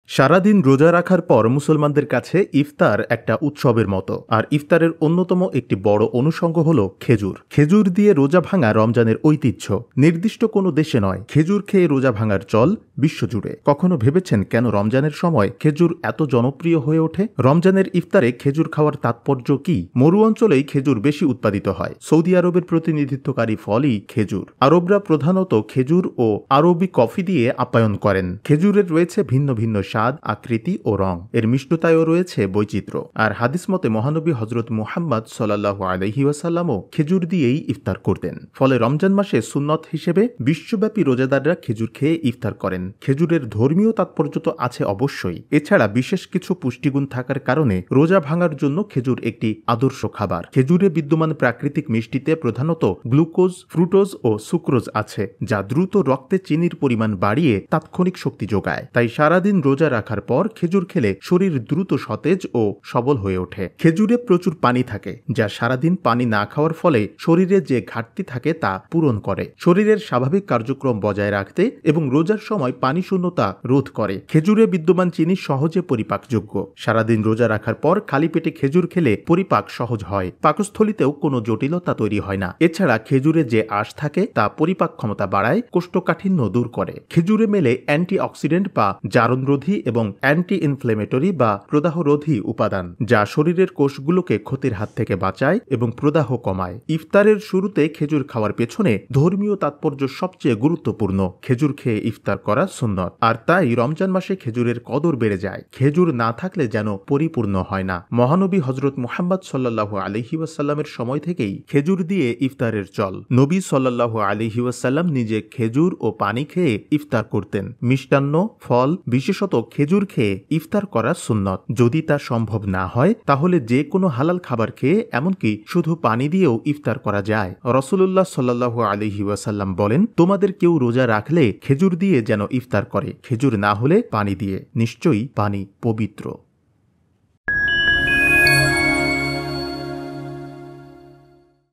সারাদিন রোজা রাখার পর মুসলমানদের কাছে ইফতার একটা উৎসবের মতো। আর ইফতারের অন্যতম একটি বড় অনুষঙ্গ হল খেজুর। খেজুর দিয়ে রোজা ভাঙা রমজানের ঐতিহ্য। নির্দিষ্ট কোনো দেশে নয়, খেজুর খেয়ে রোজা ভাঙার চল বিশ্বজুড়ে। কখনো ভেবেছেন কেন রমজানের সময় খেজুর এত জনপ্রিয় হয়ে ওঠে? রমজানের ইফতারে খেজুর খাওয়ার তাৎপর্য কি? মরু অঞ্চলেই খেজুর বেশি উৎপাদিত হয়। সৌদি আরবের প্রতিনিধিত্বকারী ফলই খেজুর। আরবরা প্রধানত খেজুর ও আরবি কফি দিয়ে আপ্যায়ন করেন। খেজুরের রয়েছে ভিন্ন ভিন্ন স্বাদ, আকৃতি ও রং। এর মিষ্টতায়ও রয়েছে বৈচিত্র্য। আর হাদিস মতে মহানবী হজরত মুহাম্মদ সাল্লাল্লাহু আলাইহি ওয়াসাল্লামও খেজুর দিয়েই ইফতার করতেন। ফলে রমজান মাসে সুন্নত হিসেবে বিশ্বব্যাপী রোজাদাররা খেজুর খেয়ে ইফতার করেন। খেজুরের ধর্মীয় তাৎপর্য তো আছে অবশ্যই। এছাড়া বিশেষ কিছু পুষ্টিগুণ থাকার কারণে রোজা ভাঙার জন্য খেজুর একটি আদর্শ খাবার। খেজুরে বিদ্যমান প্রাকৃতিক মিষ্টিতে প্রধানত গ্লুকোজ, ফ্রুটোজ ও সুক্রোজ আছে, যা দ্রুত রক্তে চিনির পরিমাণ বাড়িয়ে তাৎক্ষণিক শক্তি যোগায়। তাই সারাদিন রোজা রাখার পর খেজুর খেলে শরীর দ্রুত সতেজ ও সবল হয়ে ওঠে। খেজুরে প্রচুর পানি থাকে, যা সারাদিন পানি না খাওয়ার ফলে শরীরে যে ঘাটতি থাকে তা পূরণ করে, শরীরের স্বাভাবিক কার্যক্রম বজায় রাখতে এবং রোজার সময় পানি শূন্যতা রোধ করে। খেজুরে বিদ্যমান চিনি সহজে পরিপাকযোগ্য। সারাদিন রোজা রাখার পর খালি পেটে খেজুর খেলে পরিপাক সহজ হয়। পাকস্থলিতেও কোনো জটিলতা তৈরি হয় না। এছাড়া খেজুরে যে আঁশ থাকে তা পরিপাক ক্ষমতা বাড়ায়, কোষ্ঠকাঠিন্য দূর করে। খেজুরে মেলে অ্যান্টিঅক্সিডেন্ট বা জারণরোধী এবং অ্যান্টি ইনফ্লেমেটরি বা প্রদাহরোধী উপাদান, যা শরীরের কোষগুলোকে ক্ষতির হাত থেকে বাঁচায় এবং প্রদাহ কমায়। ইফতারের শুরুতে খেজুর খাওয়ার পেছনে ধর্মীয় তাৎপর্য সবচেয়ে গুরুত্বপূর্ণ। খেজুর খেয়ে ইফতার করা সুন্নত, আর তাই রমজান মাসে খেজুরের কদর বেড়ে যায়। খেজুর না থাকলে যেন পরিপূর্ণ হয় না। মহানবী হজরত মুহাম্মদ সাল্লাল্লাহু আলাইহি ওয়াসাল্লামের সময় থেকেই খেজুর দিয়ে ইফতারের চল। নবী সাল্লাল্লাহু আলাইহি ওয়াসাল্লাম নিজে খেজুর ও পানি খেয়ে ইফতার করতেন। মিষ্টান্ন, ফল, বিশেষত খেজুর খেয়ে ইফতার করা সুন্নত। যদি তা সম্ভব না হয় তাহলে যে কোনো হালাল খাবার খেয়ে, এমনকি শুধু পানি দিয়েও ইফতার করা যায়। রাসূলুল্লাহ সাল্লাল্লাহু আলাইহি ওয়াসাল্লাম বলেন, তোমাদের কেউ রোজা রাখলে খেজুর দিয়ে যেন ইফতার করে, খেজুর না হলে পানি দিয়ে। নিশ্চয়ই পানি পবিত্র।